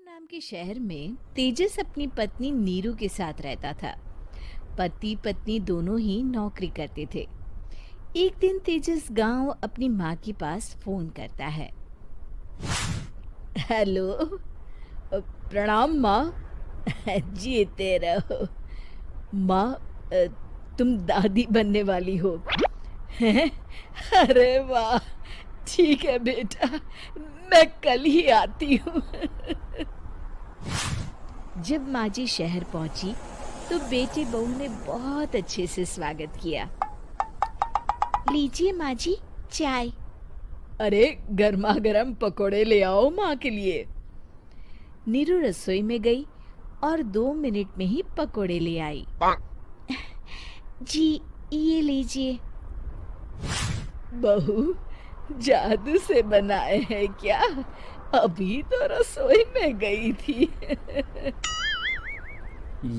नाम के शहर में तेजस अपनी पत्नी नीरू के साथ रहता था। पति पत्नी दोनों ही नौकरी करते थे। एक दिन तेजस गांव अपनी माँ के पास फोन करता है। हेलो। प्रणाम माँ। जीते रहो माँ। तुम दादी बनने वाली हो हैं? अरे वाह, ठीक है बेटा, मैं कल ही आती हूँ। जब माँ जी शहर पहुंची तो बेटी बहू ने बहुत अच्छे से स्वागत किया। लीजिए माँ जी, चाय। अरे गर्मा गर्म पकोड़े ले आओ माँ के लिए। नीरू रसोई में गई और 2 मिनट में ही पकोड़े ले आई। जी, ये लीजिए। बहू, जादू से बनाए हैं क्या? अभी तो रसोई में गई थी।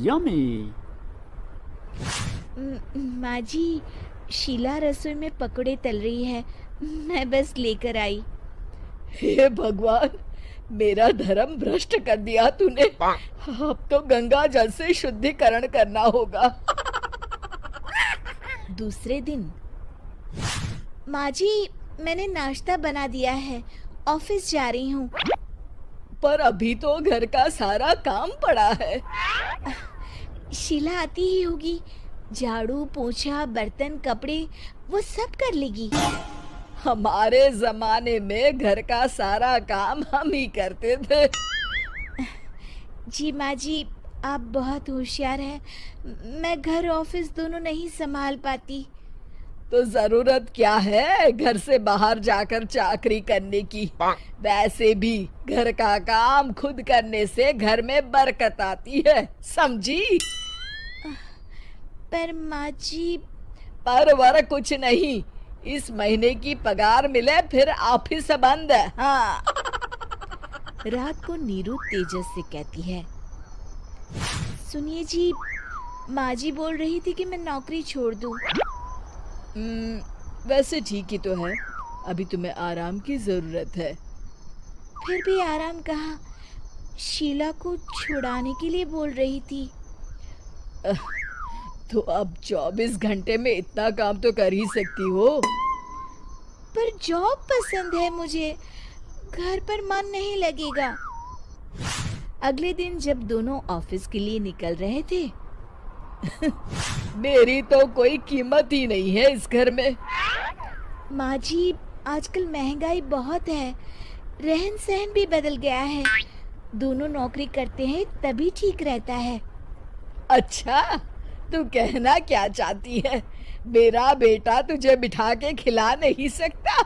यमी। माँ जी, शीला रसोई में पकोड़े तल रही है, मैं बस लेकर आई। हे भगवान, मेरा धर्म भ्रष्ट कर दिया तूने। अब तो गंगा जल से शुद्धिकरण करना होगा। दूसरे दिन, माँ जी, मैंने नाश्ता बना दिया है, ऑफिस जा रही हूँ। पर अभी तो घर का सारा काम पड़ा है। शीला आती ही होगी, झाड़ू पोछा बर्तन कपड़े वो सब कर लेगी। हमारे जमाने में घर का सारा काम हम ही करते थे। जी माँ जी, आप बहुत होशियार हैं, मैं घर ऑफिस दोनों नहीं संभाल पाती। तो जरूरत क्या है घर से बाहर जाकर चाकरी करने की? वैसे भी घर का काम खुद करने से घर में बरकत आती है, समझी? पर माँ जी। पर वर कुछ नहीं, इस महीने की पगार मिले फिर ऑफिस बंद। हाँ। रात को नीरू तेजस से कहती है, सुनिए जी, माँ जी बोल रही थी कि मैं नौकरी छोड़ दूं। वैसे ठीक ही तो है, अभी तुम्हें आराम की जरूरत है। फिर भी आराम कहाँ, शीला को छुड़ाने के लिए बोल रही थी। तो अब 24 घंटे में इतना काम तो कर ही सकती हो। पर जॉब पसंद है मुझे, घर पर मन नहीं लगेगा। अगले दिन जब दोनों ऑफिस के लिए निकल रहे थे, मेरी तो कोई कीमत ही नहीं है इस घर में। माँ जी, आजकल महंगाई बहुत है, रहन सहन भी बदल गया है, दोनों नौकरी करते हैं तभी ठीक रहता है। अच्छा, तू कहना क्या चाहती है? मेरा बेटा तुझे बिठा के खिला नहीं सकता?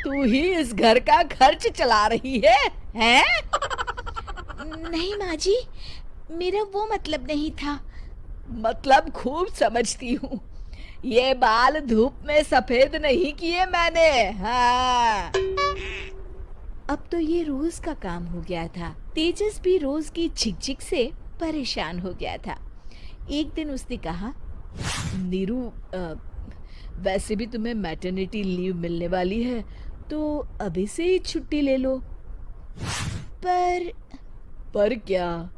तू ही इस घर का खर्च चला रही है, हैं? नहीं माँ जी, मेरा वो मतलब नहीं था। मतलब खूब समझती हूँ, ये बाल धूप में सफेद नहीं किए मैंने। हाँ। अब तो ये रोज का काम हो गया था। तेजस भी रोज की झिकझिक से परेशान हो गया था। एक दिन उसने कहा, नीरू, वैसे भी तुम्हें मैटरनिटी लीव मिलने वाली है, तो अभी से ही छुट्टी ले लो। पर क्या,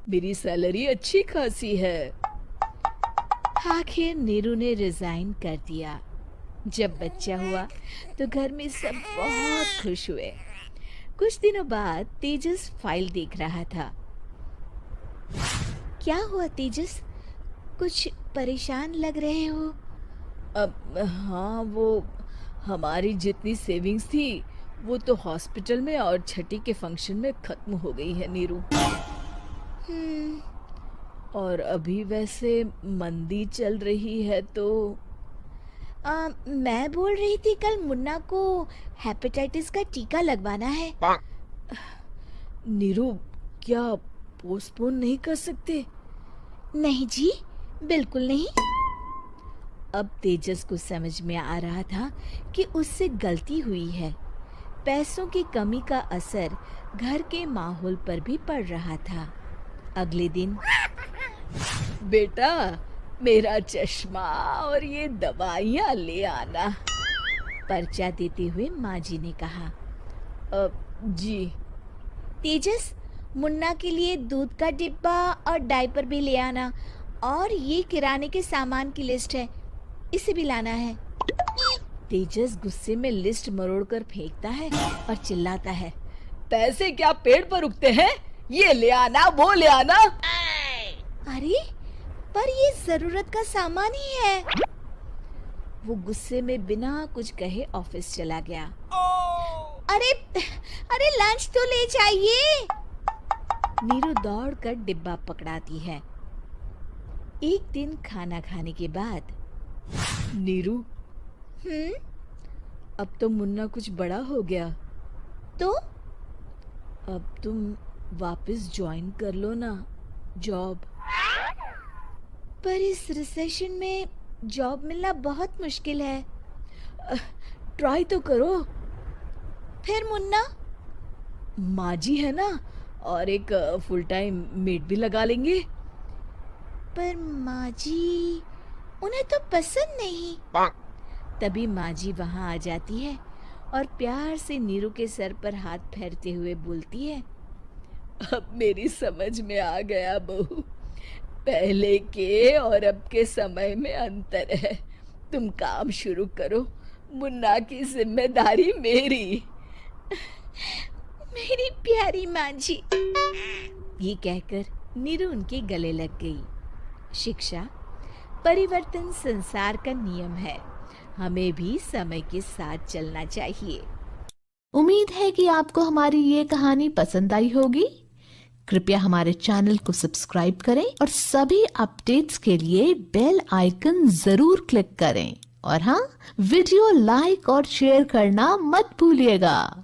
मेरी सैलरी अच्छी खासी है। आखिर नीरू ने रिजाइन कर दिया। जब बच्चा हुआ तो घर में सब बहुत खुश हुए। कुछ दिनों बाद तेजस फाइल देख रहा था। क्या हुआ तेजस, कुछ परेशान लग रहे हो? अब हाँ, वो हमारी जितनी सेविंग्स थी वो तो हॉस्पिटल में और छठी के फंक्शन में खत्म हो गई है नीरू। और अभी वैसे मंदी चल रही है तो मैं बोल रही थी कल मुन्ना को हेपेटाइटिस का टीका लगवाना है। नीरू, क्या पोस्टपोन नहीं कर सकते? नहीं जी, बिल्कुल नहीं। अब तेजस को समझ में आ रहा था कि उससे गलती हुई है। पैसों की कमी का असर घर के माहौल पर भी पड़ रहा था। अगले दिन, बेटा, मेरा चश्मा और ये दवाइयाँ ले आना, पर्चा देते हुए माँ जी ने कहा। जी। तेजस, मुन्ना के लिए दूध का डिब्बा और डायपर भी ले आना, और ये किराने के सामान की लिस्ट है, इसे भी लाना है। तेजस गुस्से में लिस्ट मरोड़ कर फेंकता है और चिल्लाता है, पैसे क्या पेड़ पर उगते हैं? ये ले आना, वो ले आना। अरे पर ये जरूरत का सामान ही है। वो गुस्से में बिना कुछ कहे ऑफिस चला गया। अरे अरे लंच तो ले जाइए। नीरू दौड़कर डिब्बा पकड़ाती है। एक दिन खाना खाने के बाद, नीरू, अब तो मुन्ना कुछ बड़ा हो गया, तो अब तुम वापस ज्वाइन कर लो ना जॉब। पर इस रिसेशन में जॉब मिलना बहुत मुश्किल है। ट्राई तो करो। फिर मुन्ना? माँ जी है ना, और एक फुल टाइम मेड भी लगा लेंगे। पर माँ जी, उन्हें तो पसंद नहीं। तभी माँ जी वहाँ आ जाती है और प्यार से नीरू के सर पर हाथ फेरते हुए बोलती है, अब मेरी समझ में आ गया बहू, पहले के और अब के समय में अंतर है। तुम काम शुरू करो, मुन्ना की जिम्मेदारी मेरी। मेरी प्यारी माँ जी। ये कहकर नीरू उनके गले लग गई। शिक्षा, परिवर्तन संसार का नियम है, हमें भी समय के साथ चलना चाहिए। उम्मीद है कि आपको हमारी ये कहानी पसंद आई होगी। कृपया हमारे चैनल को सब्सक्राइब करें और सभी अपडेट्स के लिए बेल आइकन जरूर क्लिक करें। और हाँ, वीडियो लाइक और शेयर करना मत भूलिएगा।